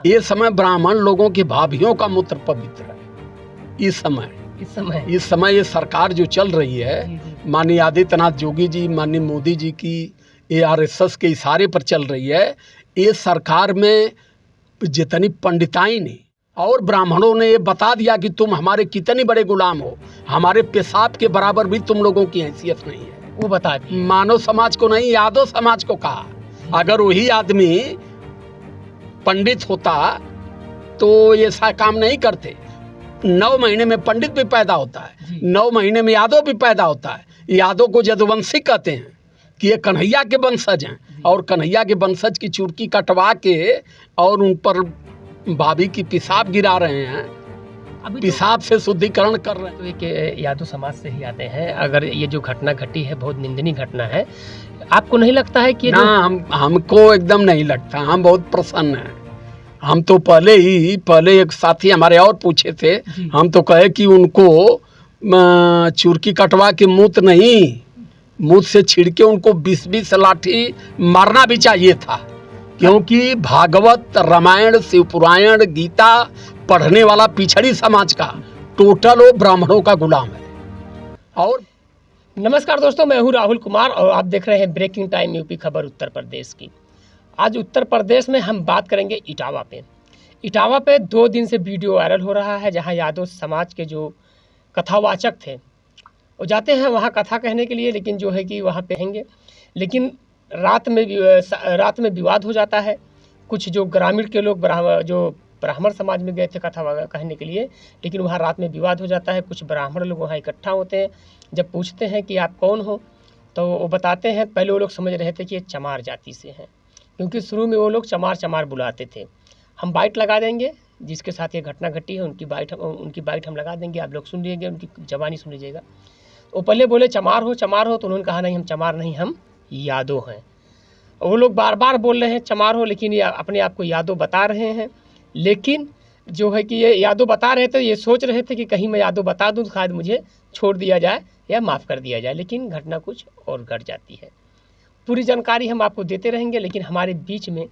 ये समय ब्राह्मण लोगों की भाभीियों का मूत्र पवित्र है। इस समय ये सरकार जो चल रही है, माननीय आदित्यनाथ योगी जी, माननीय मोदी जी की ये आरएसएस के इशारे पर चल रही है। ये सरकार में जितनी पंडिताई ने और ब्राह्मणों ने ये बता दिया कि तुम हमारे कितने बड़े गुलाम हो, हमारे पेशाब के बराबर भी तुम लोगों की हैसियत नहीं है। वो बता दिए मानव समाज को नहीं, यादव समाज को कहा। अगर वही आदमी पंडित होता तो ये ऐसा काम नहीं करते। 9 महीने में पंडित भी पैदा होता है, 9 महीने में यादव भी पैदा होता है। यादव को यदुवंशी कहते हैं कि ये कन्हैया के वंशज हैं, और कन्हैया के वंशज की चुड़की कटवा के और उन पर भाभी की पेशाब गिरा रहे हैं, पेशाब से शुद्धिकरण कर रहे हैं। तो एक यादव समाज से ही आते हैं। अगर ये जो घटना घटी है बहुत निंदनीय घटना है, आपको नहीं लगता है कि ना? हमको एकदम नहीं लगता, हम बहुत प्रसन्न हैं। हम तो पहले एक साथी हमारे और पूछे थे, हम तो कहे कि उनको चुरकी कटवा के मुँह से छिड़के उनको 20-20 लाठी मारना भी चाहिए था, क्योंकि भागवत, रामायण, शिवपुराण, गीता पढ़ने वाला पिछड़ी समाज का टोटल वो ब्राह्मणों का गुलाम है। और नमस्कार दोस्तों, मैं हूँ राहुल कुमार और आप देख रहे हैं ब्रेकिंग टाइम यूपी खबर उत्तर प्रदेश की। आज उत्तर प्रदेश में हम बात करेंगे इटावा पे। इटावा पे 2 दिन से वीडियो वायरल हो रहा है, जहाँ यादव समाज के जो कथावाचक थे वो जाते हैं वहाँ कथा कहने के लिए, लेकिन जो है कि वहाँ पे रहेंगे, लेकिन रात में विवाद हो जाता है। कुछ जो ग्रामीण के लोग ब्राह्मण समाज में गए थे कथा कहने के लिए, लेकिन वहाँ रात में विवाद हो जाता है। कुछ ब्राह्मण लोग वहाँ इकट्ठा होते हैं। जब पूछते हैं कि आप कौन हो, तो वो बताते हैं, पहले वो लोग समझ रहे थे कि ये चमार जाति से हैं, क्योंकि शुरू में वो लोग चमार बुलाते थे। हम बाइट लगा देंगे, जिसके साथ ये घटना घटी है उनकी बाइट हम लगा देंगे, आप लोग सुन लीजिएगा, उनकी जबानी सुन लीजिएगा। वो पहले बोले चमार हो, तो उन्होंने कहा नहीं, हम चमार नहीं, हम यादव हैं। वो लोग बार बार बोल रहे हैं चमार हो, लेकिन ये अपने आप को यादव बता रहे हैं। लेकिन जो है कि ये यादव बता रहे थे, ये सोच रहे थे कि कहीं मैं यादव बता दूँ तो शायद मुझे छोड़ दिया जाए या माफ़ कर दिया जाए, लेकिन घटना कुछ और घट जाती है। पूरी जानकारी हम आपको देते रहेंगे, लेकिन हमारे बीच में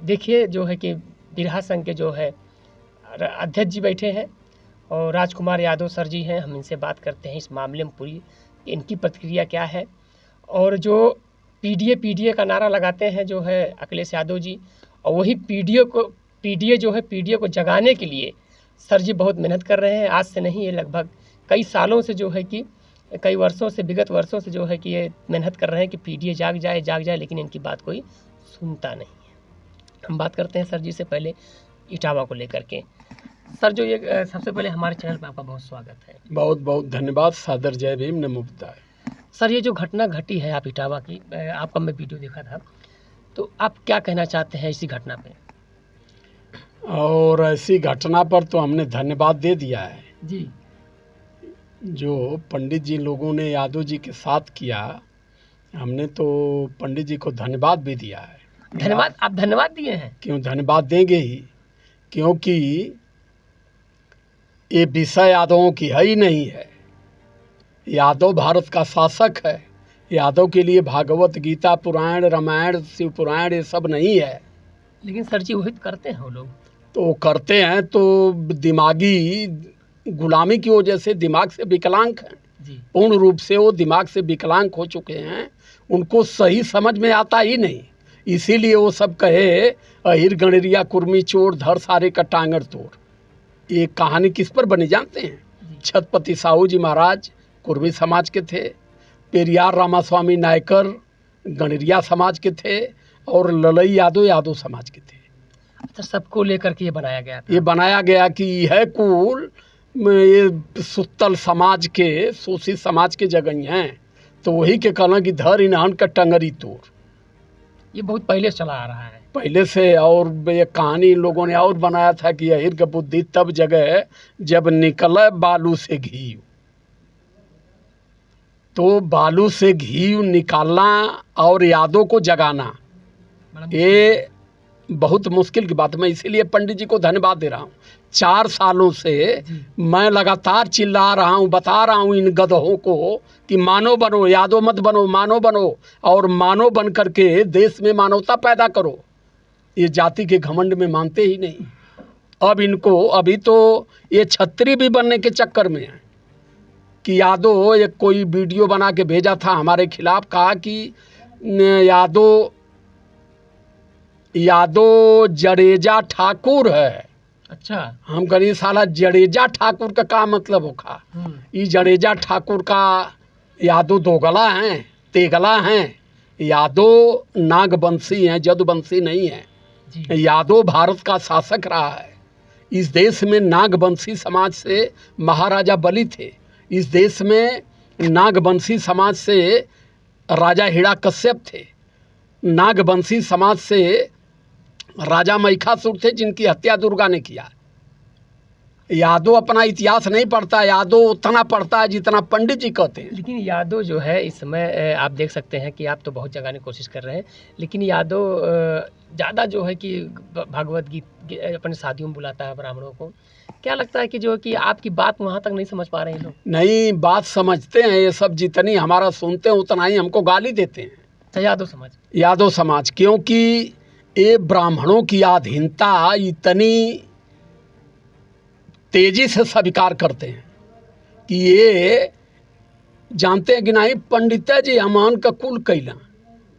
देखिए जो है कि बिरहा संघ के जो है अध्यक्ष जी बैठे हैं और राजकुमार यादव सर जी हैं। हम इनसे बात करते हैं इस मामले में, पूरी इनकी प्रतिक्रिया क्या है। और जो पीडीए का नारा लगाते हैं जो है अखिलेश यादव जी, और वही पीडीए को जगाने के लिए सर जी बहुत मेहनत कर रहे हैं। आज से नहीं, ये लगभग कई सालों से जो है कि विगत वर्षों से जो है कि ये मेहनत कर रहे हैं कि पीडीए जाग जाए, लेकिन इनकी बात कोई सुनता नहीं है। हम बात करते हैं सर जी से पहले इटावा को लेकर के। सर जो ये सबसे पहले हमारे चैनल पर आपका बहुत स्वागत है। बहुत बहुत धन्यवाद, सादर जय भीम, नमो बुद्धाय। सर ये जो घटना घटी है आप इटावा की, आपका मैं वीडियो देखा था, तो आप क्या कहना चाहते हैं इसी घटना पे? और ऐसी घटना पर तो हमने धन्यवाद दे दिया है जी। जो पंडित जी लोगों ने यादव जी के साथ किया, हमने तो पंडित जी को धन्यवाद भी दिया है। धन्यवाद? आप धन्यवाद दिए हैं? क्यों धन्यवाद देंगे ही, क्योंकि ये विषय यादवों की है ही नहीं है। यादव भारत का शासक है। यादव के लिए भागवत, गीता, पुराण, रामायण, शिव पुराण ये सब नहीं है। लेकिन सर जी वही करते हैं वो लोग। तो करते हैं तो दिमागी गुलामी की वजह से दिमाग से विकलांग हैं। पूर्ण रूप से वो दिमाग से विकलांग हो चुके हैं, उनको सही समझ में आता ही नहीं। इसीलिए वो सब कहे अहिर गणरिया कुर्मी चोर, धर सारे का टांगर तोड़। ये कहानी किस पर बनी जानते हैं? छत्रपति साहू जी महाराज कुर्मी समाज के थे, पेरियार रामास्वामी नायकर गणरिया समाज के थे, और ललई यादव समाज के थे। तो सबको लेकर के ये बनाया गया था। ये बनाया गया कि यह कुल ये सुतल समाज के, शोषित समाज के जगह हैं, तो वही के कहना कि धर इन्हन का टंगरी तोड़। ये बहुत पहले चला आ रहा है, पहले से। और ये कहानी लोगों ने और बनाया था कि अहिर का बुद्धि तब जगह जब निकले बालू से घी। तो बालू से घी निकालना और यादों को जगाना, ये बहुत मुश्किल की बात है। मैं इसीलिए पंडित जी को धन्यवाद दे रहा हूँ। 4 सालों से मैं लगातार चिल्ला रहा हूँ, बता रहा हूँ इन गधों को कि मानव बनो, यादव मत बनो, मानव बनो, और मानव बन करके देश में मानवता पैदा करो। ये जाति के घमंड में मानते ही नहीं। अब इनको अभी तो ये छत्री भी बनने के चक्कर में है कि यादव एक कोई वीडियो बना के भेजा था हमारे खिलाफ, कहा कि यादव जडेजा ठाकुर है। अच्छा, हम कहीं साला जडेजा ठाकुर का क्या मतलब होगा? ये जडेजा ठाकुर का यादव दोगला हैं, तेगला हैं। यादव नागवंशी हैं, जदुवंशी नहीं है। यादव भारत का शासक रहा है। इस देश में नागवंशी समाज से महाराजा बलि थे। इस देश में नागवंशी समाज से राजा हिरण्यकश्यप थे। नागवंशी समाज से राजा महिषासुर थे, जिनकी हत्या दुर्गा ने किया। यादव अपना इतिहास नहीं पढ़ता, यादव उतना पढ़ता है जितना पंडित जी कहते हैं। लेकिन यादव जो है इस समय आप देख सकते हैं कि आप तो बहुत जगाने की कोशिश कर रहे हैं, लेकिन यादव ज़्यादा जो है कि भागवत गीता अपने शादियों में बुलाता है ब्राह्मणों को। क्या लगता है कि जो कि आपकी बात वहाँ तक नहीं समझ पा रहे हैं लोग? नहीं, बात समझते हैं ये सब, जितनी हमारा सुनते हैं उतना ही हमको गाली देते हैं। अच्छा, यादव समाज, क्योंकि ये ब्राह्मणों की अधीनता इतनी तेजी से स्वीकार करते हैं कि ये जानते हैं कि नहीं, पंडित जी हमान का कुल कैला।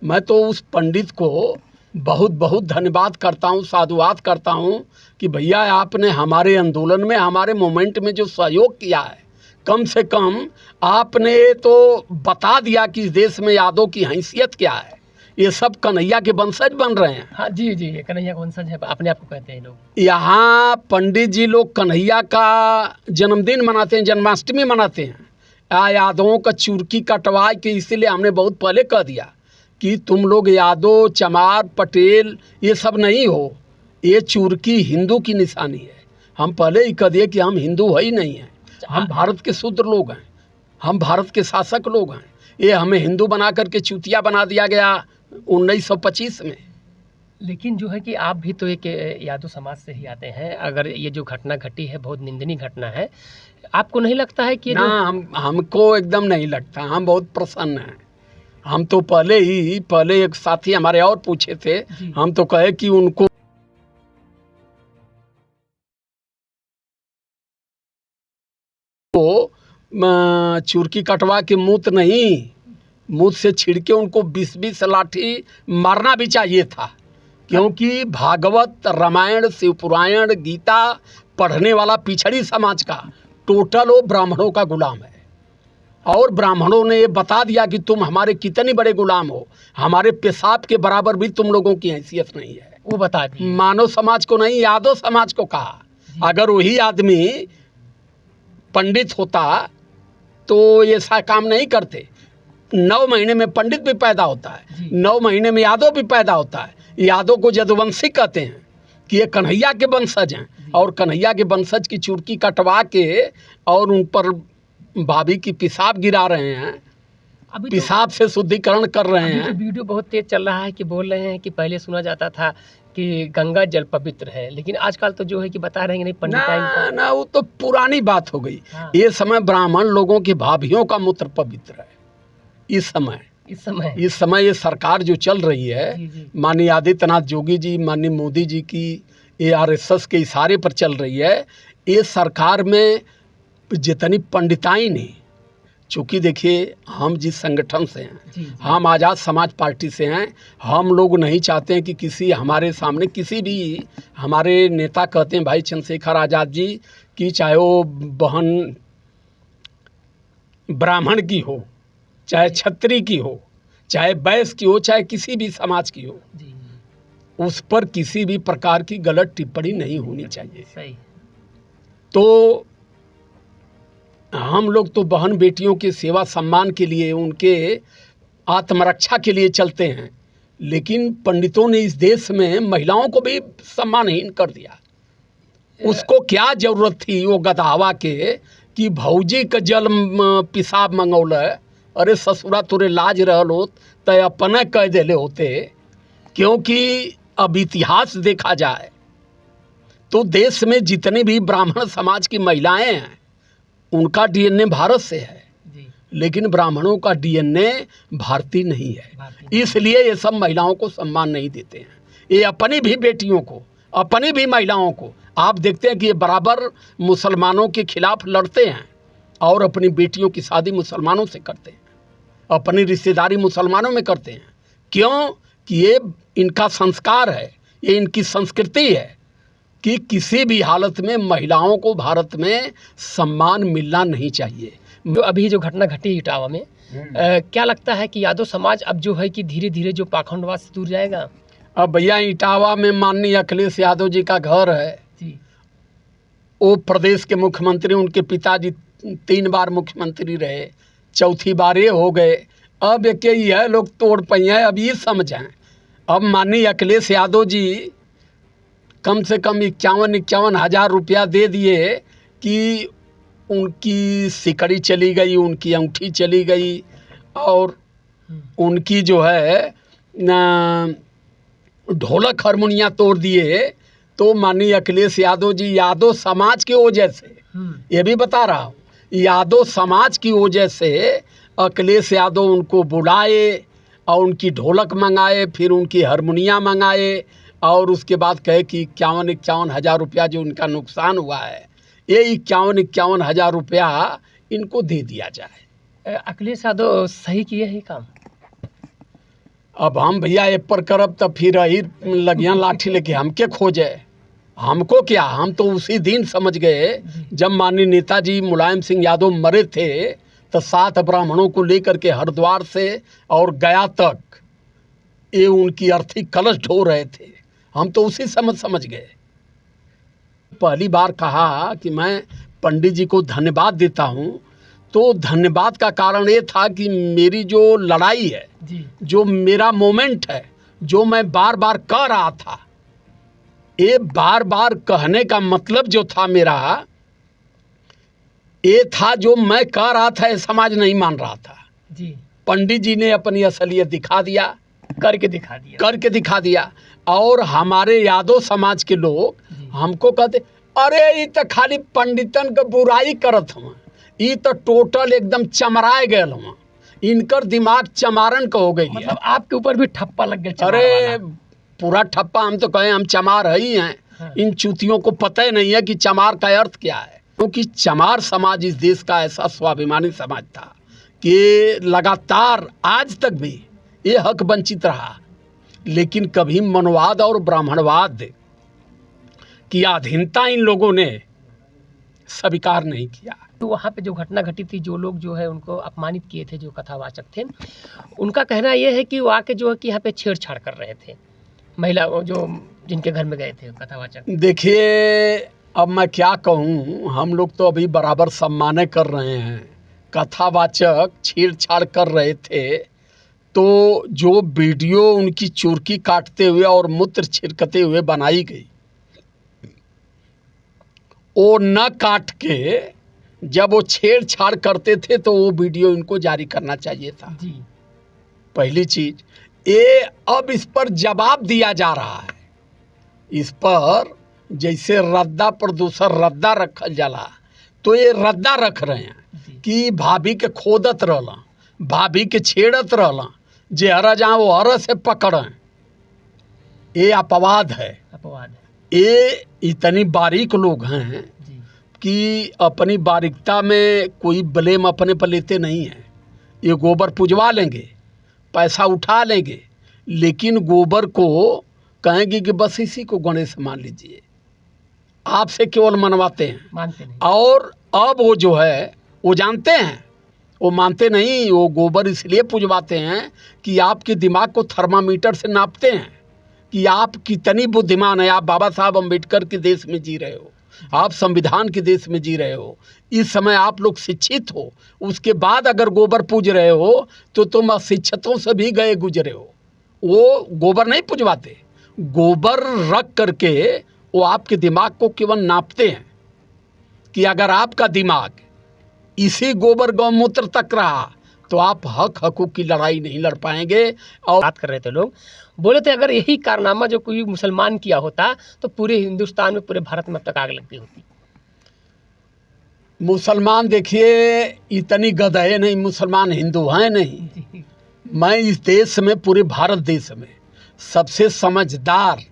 मैं तो उस पंडित को बहुत बहुत धन्यवाद करता हूँ, साधुवाद करता हूँ कि भैया आपने हमारे आंदोलन में, हमारे मोमेंट में जो सहयोग किया है, कम से कम आपने तो बता दिया कि इस देश में यादव की हैसियत क्या है। ये सब कन्हैया के वंशज बन रहे हैं। हाँ जी, ये कन्हैया के वंशज है, अपने आप को कहते हैं लोग। यहाँ पंडित जी लोग कन्हैया का जन्मदिन मनाते हैं, जन्माष्टमी मनाते हैं। यादवों का चुरकी कटवा के, इसीलिए हमने बहुत पहले कह दिया कि तुम लोग यादव, चमार, पटेल ये सब नहीं हो। ये चुरकी हिंदू की निशानी है। हम पहले ही कह दिए कि हम हिंदू है ही नहीं हैं, हम भारत के शूद्र लोग हैं, हम भारत के शासक लोग हैं। ये हमें हिंदू बना करके चूतिया बना दिया गया 1925 में। लेकिन जो है कि आप भी तो एक यादव समाज से ही आते हैं। अगर ये जो घटना घटी है बहुत निंदनीय घटना है, आपको नहीं लगता है कि ना? हमको एकदम नहीं लगता, हम बहुत प्रसन्न हैं। हम तो पहले एक साथी हमारे और पूछे थे, हम तो कहे कि उनको चुरकी कटवा के मुँह से छिड़के उनको 20-20 लाठी मारना भी चाहिए था, क्योंकि भागवत, रामायण, शिवपुराण, गीता पढ़ने वाला पिछड़ी समाज का टोटल वो ब्राह्मणों का गुलाम है। और ब्राह्मणों ने ये बता दिया कि तुम हमारे कितने बड़े गुलाम हो, हमारे पेशाब के बराबर भी तुम लोगों की हैसियत नहीं है। वो बता दी, मानव समाज को नहीं, यादव समाज को कहा। अगर वही आदमी पंडित होता तो ये ऐसा काम नहीं करते। 9 महीने में पंडित भी पैदा होता है, 9 महीने में यादव भी पैदा होता है। यादव को जदुवंशी कहते हैं कि ये कन्हैया के वंशज हैं, और कन्हैया के वंशज की चुरकी कटवा के और उन पर भाभी की पेशाब गिरा रहे हैं, अभी पेशाब से शुद्धिकरण कर रहे हैं। तो वीडियो बहुत तेज चल रहा है कि बोल रहे हैं कि पहले सुना जाता था कि गंगा जल पवित्र है, लेकिन आजकल तो जो है कि बता रहे हैं नहीं, पंडित ना, वो तो पुरानी बात हो गई। हाँ। ये समय ब्राह्मण लोगों की भाभियों का मूत्र पवित्र है। इस समय ये सरकार जो चल रही है, माननीय आदित्यनाथ योगी जी, माननीय मोदी जी की ये RSS के इशारे पर चल रही है। ये सरकार में जितनी पंडिताई नहीं, चूँकि देखिए हम जिस संगठन से हैं, हम आज़ाद समाज पार्टी से हैं, हम लोग नहीं चाहते हैं कि किसी हमारे सामने किसी भी हमारे नेता कहते हैं भाई चंद्रशेखर आज़ाद जी कि चाहे वो बहन ब्राह्मण की हो, चाहे छत्री की हो, चाहे बैस की हो, चाहे किसी भी समाज की हो, उस पर किसी भी प्रकार की गलत टिप्पणी नहीं होनी चाहिए। सही। तो हम लोग तो बहन बेटियों के सेवा सम्मान के लिए, उनके आत्मरक्षा के लिए चलते हैं, लेकिन पंडितों ने इस देश में महिलाओं को भी सम्मानहीन कर दिया। उसको क्या जरूरत थी वो गधावा के कि भौजी का जल पेशाब मंगौल, अरे ससुरा तोरे लाज रहल होत तो अपने कह देले होते। क्योंकि अब इतिहास देखा जाए तो देश में जितने भी ब्राह्मण समाज की महिलाएं हैं उनका DNA भारत से है, लेकिन ब्राह्मणों का DNA भारतीय नहीं है। इसलिए ये सब महिलाओं को सम्मान नहीं देते हैं। ये अपनी भी बेटियों को, अपनी भी महिलाओं को, आप देखते हैं कि ये बराबर मुसलमानों के खिलाफ लड़ते हैं और अपनी बेटियों की शादी मुसलमानों से करते हैं, अपनी रिश्तेदारी मुसलमानों में करते हैं। क्यों? कि ये इनका संस्कार है, ये इनकी संस्कृति है कि किसी भी हालत में महिलाओं को भारत में सम्मान मिलना नहीं चाहिए। जो अभी जो घटना घटी इटावा में, क्या लगता है कि यादव समाज अब जो है कि धीरे धीरे जो पाखंडवाद से दूर जाएगा? अब भैया इटावा में माननीय अखिलेश यादव जी का घर है जी। वो प्रदेश के मुख्यमंत्री, उनके पिताजी 3 बार मुख्यमंत्री रहे, चौथी बार ये हो गए। अब एक ही है लोग तोड़ पाए हैं। अब ये समझें, अब माननीय अखिलेश यादव जी कम से कम 51 हज़ार रुपया दे दिए कि उनकी सिकड़ी चली गई, उनकी अंगूठी चली गई और उनकी जो है ढोलक हारमोनिया तोड़ दिए। तो माननीय अखिलेश यादव जी यादव समाज की वजह से, ये भी बता रहा हूँ, यादव समाज की वजह से अखिलेश यादव उनको बुलाए और उनकी ढोलक मंगाए, फिर उनकी हारमोनिया मंगाए और उसके बाद कहे कि 51 हज़ार रुपया जो उनका नुकसान हुआ है, ये 51 हज़ार रुपया इनको दे दिया जाए। अखिलेश यादव सही किए ही काम। अब हम भैया ये पर करब तब फिर ही लगियाँ लाठी लेके हमके खोजे, हमको क्या, हम तो उसी दिन समझ गए जब माननीय नेताजी मुलायम सिंह यादव मरे थे तो 7 ब्राह्मणों को लेकर के हरिद्वार से और गया तक ये उनकी अर्थी कलश ढो रहे थे। हम तो उसी समझ गए। पहली बार कहा कि मैं पंडित जी को धन्यवाद देता हूँ, तो धन्यवाद का कारण ये था कि मेरी जो लड़ाई है जी। जो मेरा मोमेंट है, जो मैं बार बार कह रहा था, ये बार बार कहने का मतलब जो था मेरा, ये था जो मैं कह रहा था ये समाज नहीं मान रहा था जी। पंडित जी ने अपनी असलियत दिखा दिया, करके दिखा दिया और हमारे यादव समाज के लोग हमको कहते अरे ये तो खाली पंडितन का बुराई करत हम, ये तो टोटल एकदम चमराए गए हम, इनकर दिमाग चमारन का हो गई। मतलब आपके ऊपर भी ठप्पा लग गया? अरे पूरा ठप्पा, हम तो कहें हम चमार ही हैं। हाँ। इन चूतियों को पता ही नहीं है कि चमार का अर्थ क्या है, क्योंकि चमार समाज इस देश का ऐसा स्वाभिमानी समाज था कि लगातार आज तक भी ये हक वंचित रहा, लेकिन कभी मनवाद और ब्राह्मणवाद की अधीनता इन लोगों ने स्वीकार नहीं किया। तो वहाँ पे जो घटना घटी थी, जो लोग जो है उनको अपमानित किए थे, जो कथावाचक थे, उनका कहना यह है कि वो आके जो है कि यहाँ पे छेड़छाड़ कर रहे थे महिला जो जिनके घर में गए थे कथावाचक। देखिए अब मैं क्या कहूँ, हम लोग तो अभी बराबर सम्मान कर रहे हैं। कथावाचक छेड़छाड़ कर रहे थे तो जो वीडियो उनकी चुरकी काटते हुए और मूत्र छिड़कते हुए बनाई गई, वो न काट के जब वो छेड़छाड़ करते थे तो वो वीडियो इनको जारी करना चाहिए था जी। पहली चीज ये। अब इस पर जवाब दिया जा रहा है, इस पर जैसे रद्दा पर दूसर रद्दा रखल जाला, तो ये रद्दा रख रहे हैं कि भाभी के खोदत रहला, भाभी के छेड़त रहला, जे हरा जहाँ वो हरा से पकड़ें। ये अपवाद है, ये इतनी बारीक लोग हैं कि अपनी बारीकता में कोई ब्लेम अपने पर लेते नहीं हैं। ये गोबर पुजवा लेंगे, पैसा उठा लेंगे, लेकिन गोबर को कहेंगे कि बस इसी को गणेश मान लीजिए, आपसे केवल मनवाते हैं, मानते नहीं। और अब वो जो है वो जानते हैं, वो मानते नहीं। वो गोबर इसलिए पुजवाते हैं कि आपके दिमाग को थर्मामीटर से नापते हैं कि आप कितनी बुद्धिमान है। आप बाबा साहब अम्बेडकर के देश में जी रहे हो, आप संविधान के देश में जी रहे हो, इस समय आप लोग शिक्षित हो, उसके बाद अगर गोबर पूज रहे हो तो तुम अशिक्षितों से भी गए गुजरे हो। वो गोबर नहीं पुजवाते, गोबर रख करके वो आपके दिमाग को केवल नापते हैं कि अगर आपका दिमाग इसी गोबर गौमूत्र तक रहा तो आप हक हकूक की लड़ाई नहीं लड़ पाएंगे। और बात कर रहे थे लोग, बोले थे अगर यही कारनामा जो कोई मुसलमान किया होता तो पूरे हिंदुस्तान में, पूरे भारत में अब तक आग लगती होती। मुसलमान देखिए इतनी गधे नहीं, मुसलमान हिंदू हैं नहीं। मैं इस देश में, पूरे भारत देश में सबसे समझदार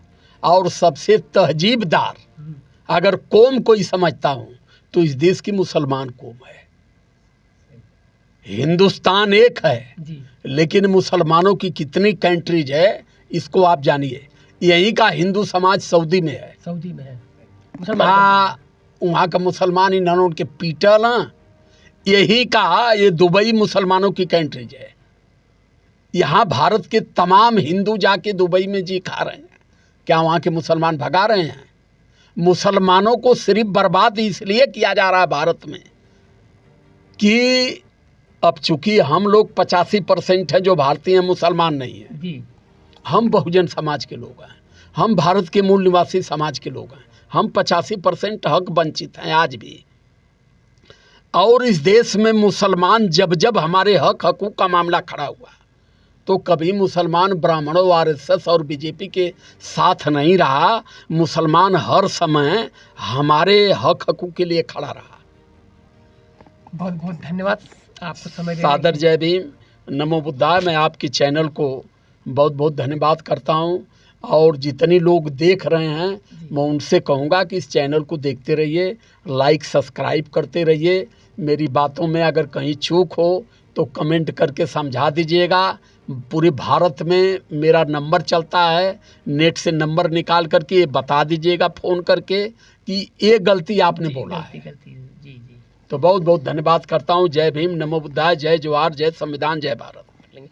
और सबसे तहजीबदार अगर कौम कोई समझता हूँ तो इस देश की मुसलमान कौम है। हिंदुस्तान एक है जी। लेकिन मुसलमानों की कितनी कंट्रीज है इसको आप जानिए। यहीं का हिंदू समाज सऊदी में है। सऊदी में है हाँ, वहाँ का मुसलमान इन्होंने के पीटल ना, यही का ये दुबई मुसलमानों की कंट्रीज है। यहाँ भारत के तमाम हिंदू जाके दुबई में जी खा रहे हैं, क्या वहाँ के मुसलमान भगा रहे हैं? मुसलमानों को सिर्फ बर्बाद इसलिए किया जा रहा है भारत में कि अब चूंकि हम लोग 85% हैं जो भारतीय मुसलमान नहीं है जी। हम बहुजन समाज के लोग हैं, हम भारत के मूल निवासी समाज के लोग हैं, हम 85% हक वंचित हैं आज भी। और इस देश में मुसलमान जब जब हमारे हकूक़ का मामला खड़ा हुआ तो कभी मुसलमान ब्राह्मणों आरएसएस और बीजेपी के साथ नहीं रहा। मुसलमान हर समय हमारे हकूक़ के लिए खड़ा रहा। बहुत बहुत धन्यवाद आपको समय देने सादर के लिए। जय भीम, नमो बुद्धाय। मैं आपके चैनल को बहुत बहुत धन्यवाद करता हूं और जितने लोग देख रहे हैं मैं उनसे कहूंगा कि इस चैनल को देखते रहिए, लाइक सब्सक्राइब करते रहिए। मेरी बातों में अगर कहीं चूक हो तो कमेंट करके समझा दीजिएगा। पूरे भारत में मेरा नंबर चलता है, नेट से नंबर निकाल करके ये बता दीजिएगा फ़ोन करके कि ये गलती आपने बोला है। गलती जी जी। तो बहुत बहुत धन्यवाद करता हूँ। जय भीम, नमो बुद्धाय, जय जवाहर, जय संविधान, जय भारत।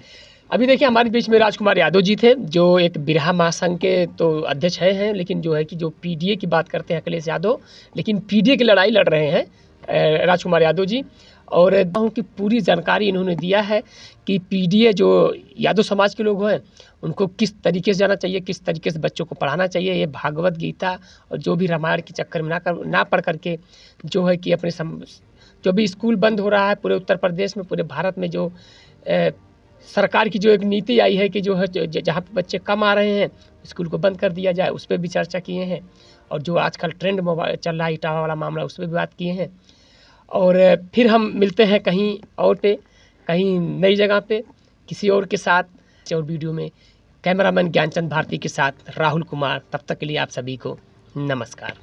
अभी देखिए हमारे बीच में राजकुमार यादव जी थे जो एक बिरहा महासंघ के तो अध्यक्ष हैं लेकिन जो है कि जो पीडीए की बात करते हैं अखिलेश यादव, लेकिन पीडीए की लड़ाई लड़ रहे हैं राजकुमार यादव जी। और की पूरी जानकारी इन्होंने दिया है कि पीडीए जो यादव समाज के लोग हैं उनको किस तरीके से जाना चाहिए, किस तरीके से बच्चों को पढ़ाना चाहिए। ये भागवत गीता और जो भी रामायण के चक्कर में ना पढ़ करके जो है कि अपने जो भी स्कूल बंद हो रहा है पूरे उत्तर प्रदेश में, पूरे भारत में जो सरकार की जो एक नीति आई है कि जो है जहाँ पे बच्चे कम आ रहे हैं स्कूल को बंद कर दिया जाए, उस पर भी चर्चा किए हैं। और जो आजकल ट्रेंड मोबाइल चल रहा है इटावा वाला मामला, उस पर भी बात किए हैं। और फिर हम मिलते हैं कहीं और पे, कहीं नई जगह पे, किसी और के साथ और वीडियो में। कैमरामैन ज्ञानचंद भारती के साथ राहुल कुमार। तब तक के लिए आप सभी को नमस्कार।